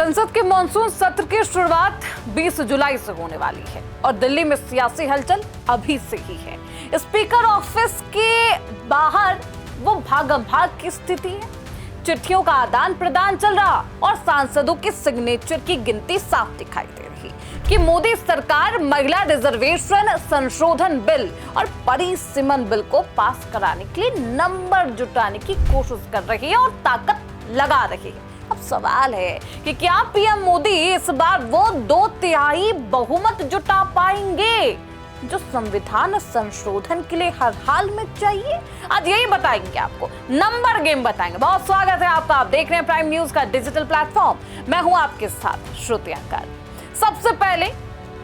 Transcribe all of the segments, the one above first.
संसद के मॉनसून सत्र की शुरुआत 20 जुलाई से होने वाली है और दिल्ली में सियासी हलचल अभी से ही है। स्पीकर ऑफिस के बाहर वो भागम भाग की स्थिति है। चिट्ठियों का आदान प्रदान चल रहा और सांसदों के सिग्नेचर की गिनती साफ दिखाई दे रही कि मोदी सरकार महिला रिजर्वेशन संशोधन बिल और परिसीमन बिल को पास कराने के लिए नंबर जुटाने की कोशिश कर रही है और ताकत लगा रही है। अब सवाल है कि क्या पीएम मोदी इस बार वो 2/3 बहुमत जुटा पाएंगे जो संविधान संशोधन के लिए हर हाल में चाहिए? आज यही बताएंगे आपको, नंबर गेम बताएंगे। बहुत स्वागत है आपका, आप देख रहे हैं प्राइम न्यूज का डिजिटल प्लेटफॉर्म। मैं हूं आपके साथ श्रुति अंकर। सबसे पहले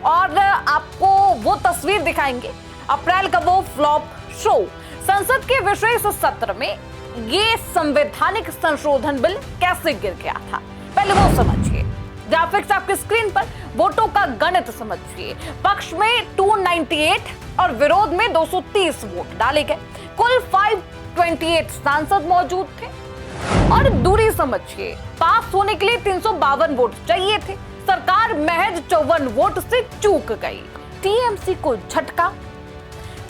और आपको वो तस्वीर दिखाएंगे अप्रैल का वो फ्लॉप शो। संसद के विशेष सत्र में ये संवैधानिक संशोधन बिल कैसे गिर गया था, पहले वो समझिए। ग्राफिक्स आपकी स्क्रीन पर, वोटों का गणित समझिए। पक्ष में 298 और विरोध में 230 वोट डाले गए। कुल 528 सांसद मौजूद थे। और दूरी समझिए, पास होने के लिए 352 वोट चाहिए थे। सरकार महज 54 वोट से चूक गई। टीएमसी को झटका।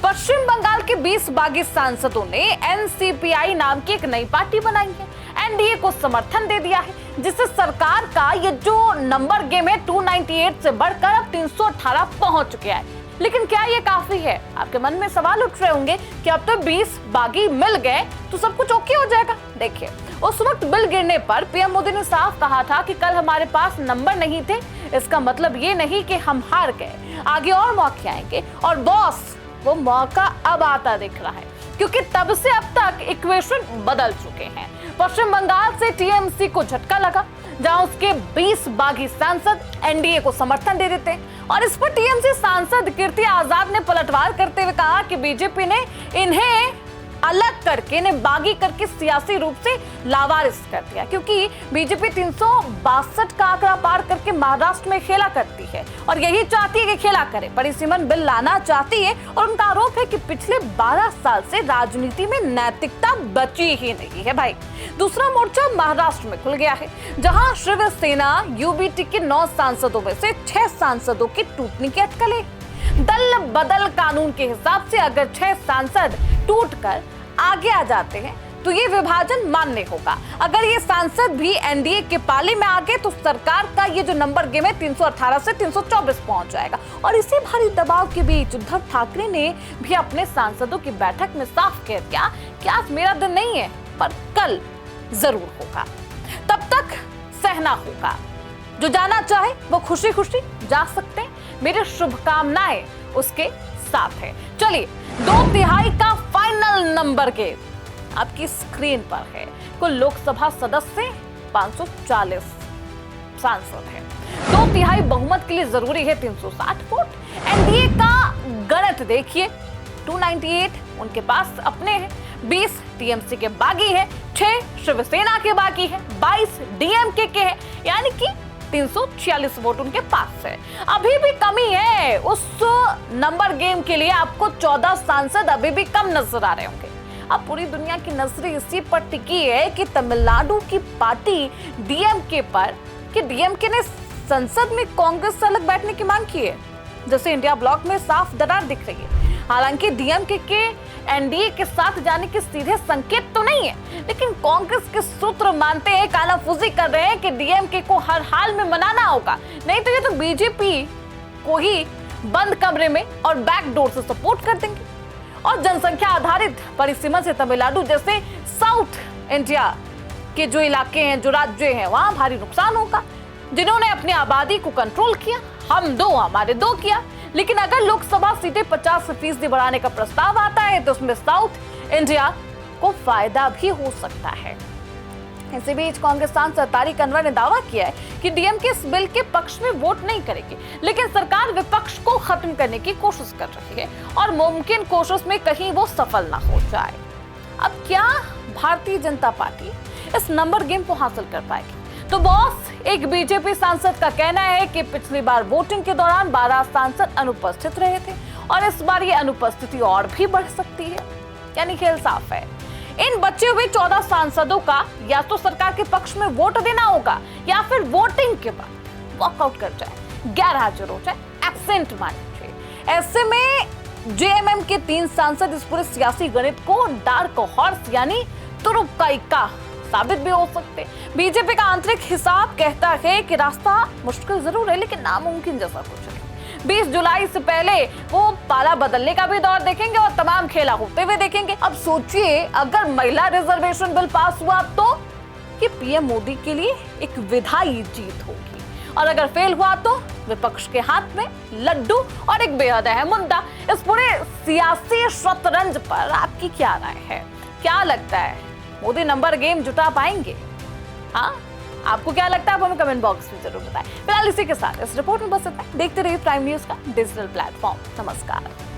पश्चिम बंगाल के 20 बागी सांसदों ने एनसीपीआई नाम की एक नई पार्टी बनाई है। एनडीए को समर्थन दे दिया है, जिससे सरकार का ये जो नंबर गेम है 298 से बढ़कर अब 318 पहुंच गया है। लेकिन क्या ये काफी है? आपके मन में सवाल उठ रहे होंगे कि अब तो 20 बागी मिल गए तो सब कुछ ओके हो जाएगा। देखिए, उस वक्त बिल गिरने पर पीएम मोदी ने साफ कहा था कि कल हमारे पास नंबर नहीं थे, इसका मतलब ये नहीं कि हम हार गए, आगे और मौके आएंगे। और बॉस, वो मौका अब आता दिख रहा है, क्योंकि तब से अब तक इक्वेशन बदल चुके हैं। पश्चिम बंगाल से टीएमसी को झटका लगा, जहां उसके 20 बागी सांसद एनडीए को समर्थन दे देते हैं। और इस पर टीएमसी सांसद कीर्ति आजाद ने पलटवार करते हुए कहा कि बीजेपी ने इन्हें अलग करके, इन्हें बागी करके सियासी रूप से लावारिस कर दिया, क्योंकि बीजेपी 362 का आंकड़ा पार करके महाराष्ट्र में खेला करती है और यही चाहती है कि खेला करे, परिसीमन बिल लाना चाहती है। और उनका आरोप है कि पिछले 12 साल से राजनीति में नैतिकता बची ही नहीं है। भाई, दूसरा मोर्चा महाराष्ट्र में खुल गया है, जहां शिवसेना यूबीटी के 9 सांसदों में से 6 सांसदों की टूटने की अटकल है। दल बदल कानून के हिसाब से अगर 6 सांसद टूटकर आगे आ जाते हैं तो ये विभाजन मान्य होगा। अगर ये सांसद भी एनडीए के पाले में आ गए तो सरकार का ये जो नंबर गेम है 318 से 324 पहुंच जाएगा। और इसी भारी दबाव के बीच उद्धव ठाकरे ने भी अपने सांसदों की बैठक में साफ कह दिया कि आज मेरा दिन नहीं है, पर कल जरूर होगा। तब तक सहना होगा। जो जाना चाहे वो खुशी खुशी जा सकते हैं। मेरी शुभकामनाएं उसके साथ है। चलिए, 2/3 का फाइनल नंबर गेम आपकी स्क्रीन पर है। कुल लोकसभा सदस्य 540 सांसद हैं। 2/3 बहुमत के लिए जरूरी है 360 वोट। एनडीए का गणित देखिए, 298 उनके पास अपने हैं, 20 टीएमसी के बागी है, 6 शिवसेना के बागी है, 22 डीएमके के हैं, यानी कि 346 वोट उनके पास है। अभी भी कमी है उस नंबर गेम के लिए। आपको 14 सांसद अभी भी कम नजर आ रहे होंगे। अब पूरी दुनिया की नजरें इसी पर टिकी है कि तमिलनाडु की पार्टी डीएमके पर, कि डीएमके ने संसद में कांग्रेस से अलग बैठने की मांग की है, जैसे इंडिया ब्लॉक में साफ दरार दिख रही है। हालांकि डीएमके के एनडीए के साथ जाने के सीधे संकेत तो नहीं है, लेकिन कांग्रेस के सूत्र मानते हैं, कानाफूसी कर रहे हैं कि डीएमके को हर हाल में मनाना होगा, नहीं तो ये तो बीजेपी को ही बंद कमरे में और बैकडोर से सपोर्ट कर देंगे। और जनसंख्या आधारित परिसीमन से तमिलनाडु जैसे साउथ इंडिया के जो इलाके हैं, जो राज्य हैं, वहां भारी नुकसान होगा। जिन्होंने अपनी आबादी को कंट्रोल किया, हम दो हमारे दो किया। लेकिन अगर लोकसभा सीटें 50% बढ़ाने का प्रस्ताव आता है तो उसमें साउथ इंडिया को फायदा भी हो सकता है। इसी बीच कांग्रेस सांसद तारिक अनवर ने दावा किया है कि डीएमके इस बिल के पक्ष में वोट नहीं करेगी, लेकिन सरकार विपक्ष को खत्म करने की कोशिश कर रही है और मुमकिन कोशिश में कहीं वो सफल ना हो जाए। अब क्या भारतीय जनता पार्टी इस नंबर गेम को हासिल कर पाएगी? तो बॉस, एक बीजेपी सांसद का कहना है कि पिछली बार वोटिंग के दौरान 12 सांसद अनुपस्थित रहे थे और इस बार ये अनुपस्थिति और भी बढ़ सकती है, यानी खेल साफ है। इन बचे हुए 14 सांसदों का या तो सरकार के पक्ष में वोट देना होगा या फिर वोटिंग के बाद वॉकआउट कर जाए, गैर हाजिर हो जाए, एब्सेंट मान लीजिए। ऐसे में जेएमएम के 3 सांसद इस पूरे सियासी गणित को डार्क हॉर्स यानी तुरुप का इक्का साबित भी हो सकते। बीजेपी का आंतरिक हिसाब कहता है कि रास्ता मुश्किल जरूर है लेकिन नामुमकिन जैसा कुछ नहीं। 20 जुलाई से पहले वो पाला बदलने का भी दौर देखेंगे और तमाम खेला होते हुए देखेंगे। अब सोचिए अगर महिला रिजर्वेशन बिल पास हुआ तो ये पीएम मोदी के लिए एक विधायी जीत होगी, और अगर फेल हुआ तो विपक्ष के हाथ में लड्डू और एक बेहद अहम मुद्दा। इस पूरे सियासी शतरंज पर आपकी क्या राय है? क्या लगता है मोदी नंबर गेम जुटा पाएंगे? हाँ, आपको क्या लगता है? आप हमें कमेंट बॉक्स में जरूर बताएं। फिलहाल इसी के साथ इस रिपोर्ट में बस इतना। देखते रहिए प्राइम न्यूज का डिजिटल प्लेटफॉर्म। नमस्कार।